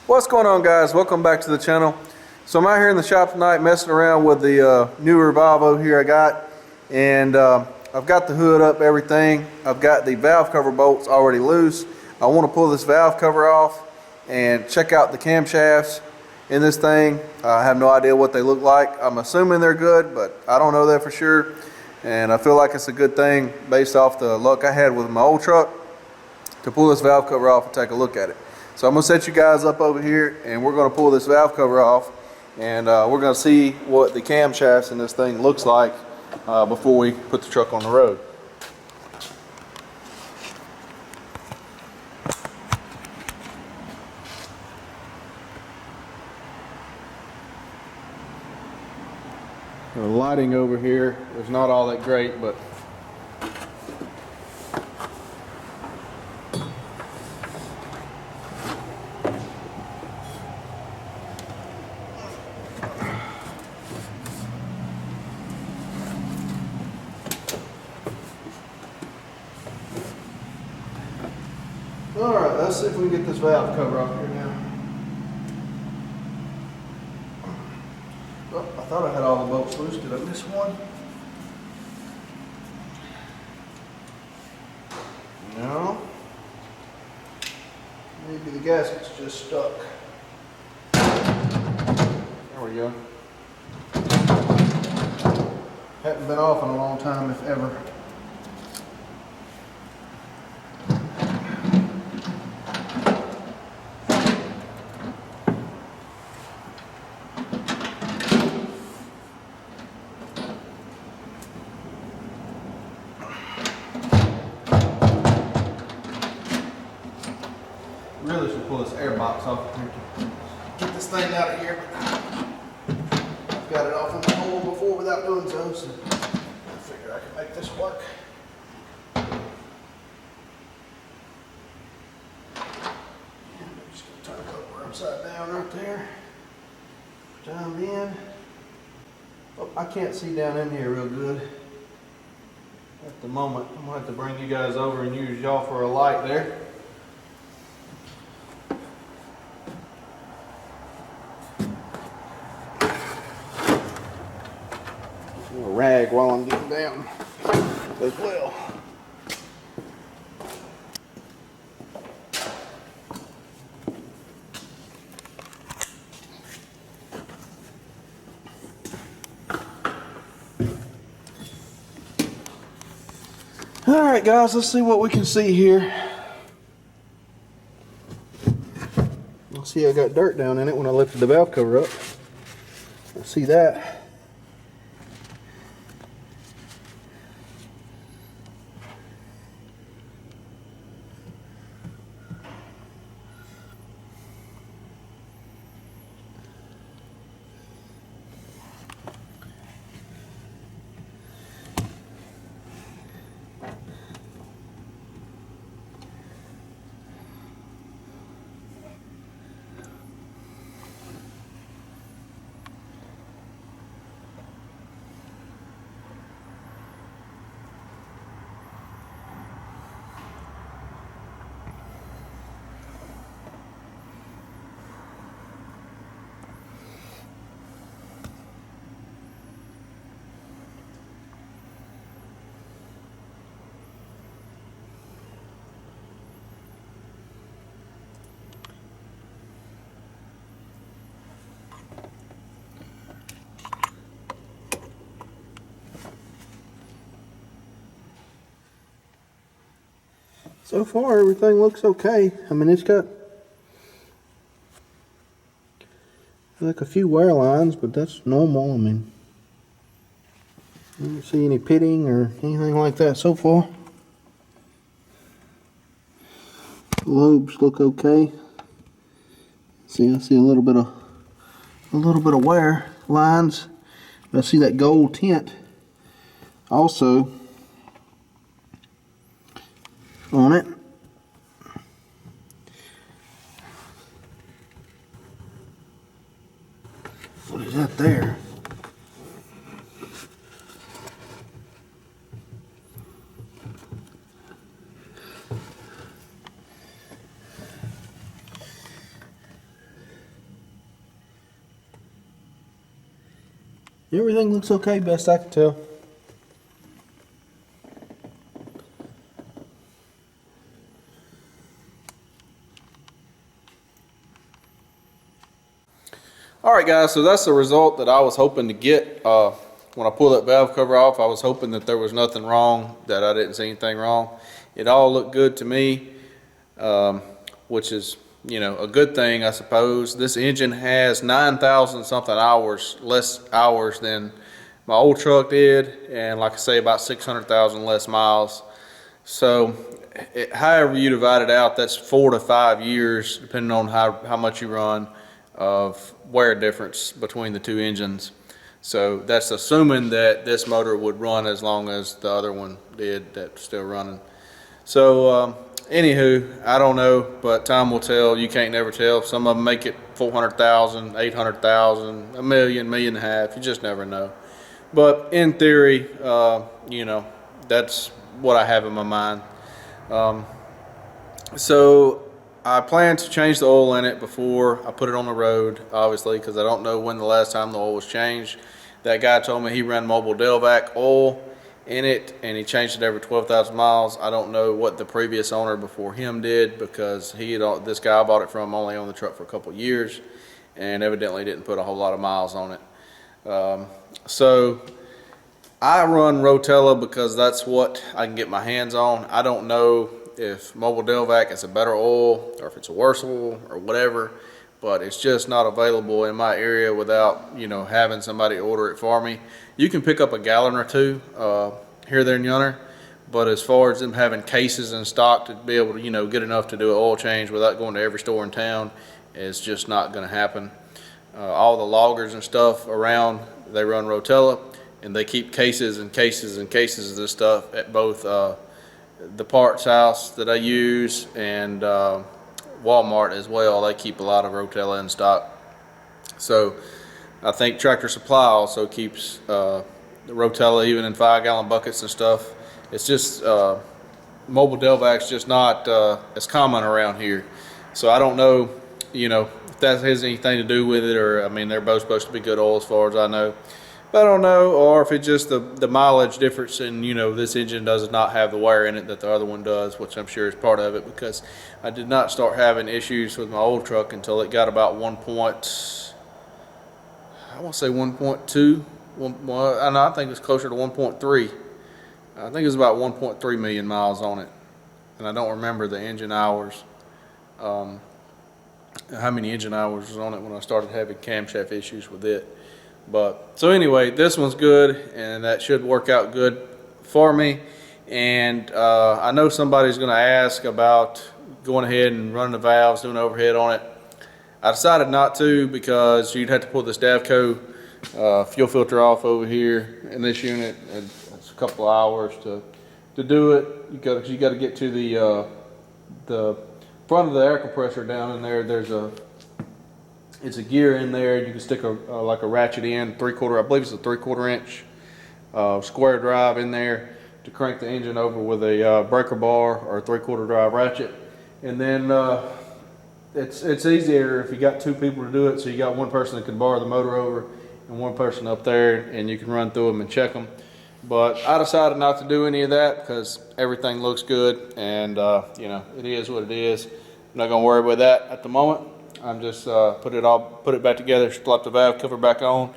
What's going on, guys? Welcome back to the channel. So I'm out here in the shop tonight messing around with the newer Volvo here I got, and I've got the hood up, everything. I've got the valve cover bolts already loose. I want to pull this valve cover off and check out the camshafts in this thing. I have no idea what they look like. I'm assuming they're good, but I don't know that for sure, and I feel like it's a good thing based off the luck I had with my old truck to pull this valve cover off and take a look at it. So I'm going to set you guys up over here, and we're going to pull this valve cover off, and we're going to see what the camshafts in this thing looks like before we put the truck on the road. The lighting over here is not all that great, but alright, let's see if we can get this valve cover off here now. Oh, I thought I had all the bolts loose. Did I miss one? No. Maybe the gasket's just stuck. There we go. Hadn't been off in a long time, if ever. Really should pull this air box off here to get this thing out of here, but I've got it off in the hole before without doing so, so I figured I could make this work. I'm just going to turn it over upside down right there. Down in. Oh, I can't see down in here real good at the moment. I'm going to have to bring you guys over and use y'all for a light there. A rag while I'm getting down as well. All right, guys, let's see what we can see here. You'll see I got dirt down in it when I lifted the valve cover up. I see that. So far, everything looks okay. I mean, it's got like a few wear lines, but that's normal. I mean, I don't see any pitting or anything like that so far. The lobes look okay. See, I see a little bit of wear lines. I see that gold tint also on it. What is that there? Everything looks okay, best I can tell. Alright guys, so that's the result that I was hoping to get. When I pulled that valve cover off, I was hoping that there was nothing wrong, that I didn't see anything wrong. It all looked good to me, which is, you know, a good thing, I suppose. This engine has 9,000 something hours, less hours than my old truck did, and like I say, about 600,000 less miles. So however you divide it out, that's 4 to 5 years, depending on how much you run, of wear difference between the two engines. So that's assuming that this motor would run as long as the other one did that's still running. So anywho, I don't know, but time will tell. You can't never tell. Some of them make it 400,000, 800,000, a million, million and a half. You just never know. But in theory, you know, that's what I have in my mind. So I plan to change the oil in it before I put it on the road, obviously, because I don't know when the last time the oil was changed. That guy told me he ran Mobile Delvac oil in it, and he changed it every 12,000 miles. I don't know what the previous owner before him did, because this guy I bought it from only owned the truck for a couple of years, and evidently didn't put a whole lot of miles on it. So I run Rotella because that's what I can get my hands on. I don't know if Mobile Delvac is a better oil or if it's a worse oil or whatever, but it's just not available in my area without, you know, having somebody order it for me. You can pick up a gallon or two here, there, and yonder, but as far as them having cases in stock to be able to, you know, get enough to do an oil change without going to every store in town, it's just not going to happen. All the loggers and stuff around, they run Rotella, and they keep cases and cases and cases of this stuff at both the parts house that I use and Walmart as well. They keep a lot of Rotella in stock. So I think Tractor Supply also keeps the Rotella even in 5-gallon buckets and stuff. It's just Mobile Delvac's just not as common around here. So I don't know, you know, if that has anything to do with it, or I mean, they're both supposed to be good oil as far as I know. I don't know, or if it's just the mileage difference, and you know, this engine does not have the wear in it that the other one does, which I'm sure is part of it, because I did not start having issues with my old truck until it got about 1.2, and I think it's closer to 1.3. I think it was about 1.3 million miles on it, and I don't remember the engine hours, how many engine hours was on it when I started having camshaft issues with it. But so anyway, this one's good, and that should work out good for me. And I know somebody's going to ask about going ahead and running the valves, doing overhead on it. I decided not to, because you'd have to pull this Davco fuel filter off over here in this unit, and it's a couple of hours to do it. You got to get to the front of the air compressor down in there. It's a gear in there. You can stick like a ratchet in, 3/4, I believe it's a 3/4 inch square drive in there to crank the engine over with a breaker bar or a 3/4 drive ratchet. And then it's easier if you got two people to do it. So you got one person that can bar the motor over and one person up there, and you can run through them and check them. But I decided not to do any of that because everything looks good, and you know, it is what it is. I'm not gonna worry about that at the moment. I'm just put it back together, slap the valve cover back on,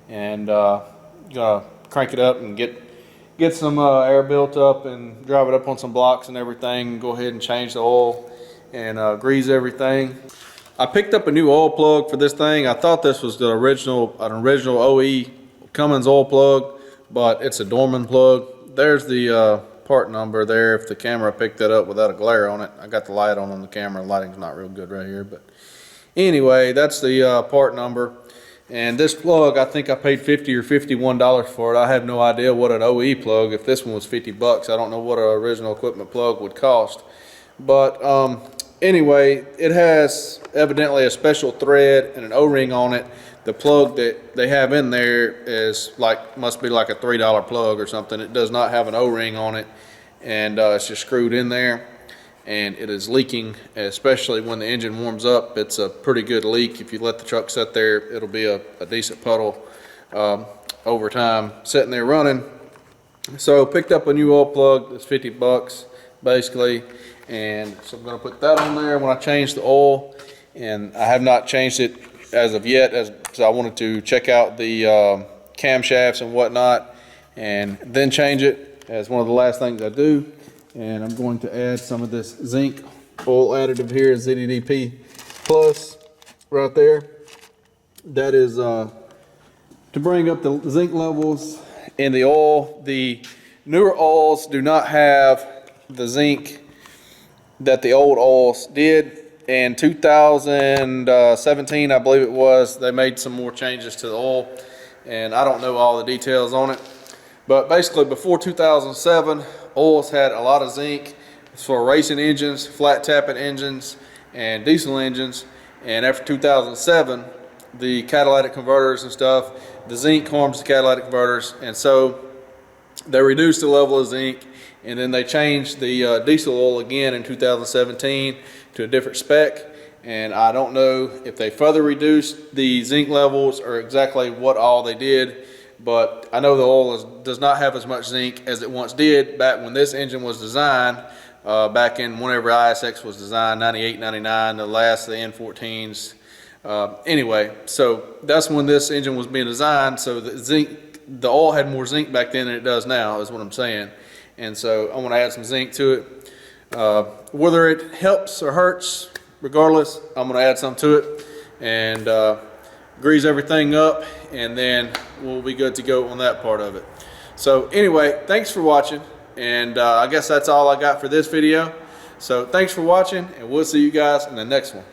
and gonna crank it up and get some air built up and drive it up on some blocks and everything, and go ahead and change the oil and grease everything. I picked up a new oil plug for this thing. I thought this was an original OE Cummins oil plug, but it's a Dorman plug. There's the part number there if the camera picked that up without a glare on it. I got the light on the camera. The lighting's not real good right here, but anyway, that's the part number. And this plug, I think I paid $50 or $51 for it. I have no idea what an OE plug, if this one was 50 bucks, I don't know what an original equipment plug would cost. But anyway, it has evidently a special thread and an O-ring on it. The plug that they have in there is must be like a $3 plug or something. It does not have an O-ring on it, and it's just screwed in there. And it is leaking, especially when the engine warms up. It's a pretty good leak. If you let the truck sit there, it'll be a decent puddle. over time sitting there running. So picked up a new oil plug that's 50 bucks basically, and so I'm going to put that on there when I change the oil. And I have not changed it as of yet, as I wanted to check out the camshafts and whatnot, and then change it as one of the last things I do. And I'm going to add some of this zinc oil additive here, ZDDP Plus, right there. That is to bring up the zinc levels in the oil. The newer oils do not have the zinc that the old oils did. In 2017, I believe it was, they made some more changes to the oil, and I don't know all the details on it. But basically, before 2007, oils had a lot of zinc for racing engines, flat tapping engines, and diesel engines. And after 2007, the catalytic converters and stuff, the zinc harms the catalytic converters, and so they reduced the level of zinc, and then they changed the diesel oil again in 2017 to a different spec. And I don't know if they further reduced the zinc levels or exactly what all they did, but I know the oil does not have as much zinc as it once did back when this engine was designed, back in whenever ISX was designed, 98, 99, the last of the N14s. Anyway, so that's when this engine was being designed, so the oil had more zinc back then than it does now, is what I'm saying. And so I'm going to add some zinc to it. Whether it helps or hurts, regardless, I'm going to add some to it and grease everything up, and then we'll be good to go on that part of it. So anyway, thanks for watching, and I guess that's all I got for this video. So thanks for watching, and we'll see you guys in the next one.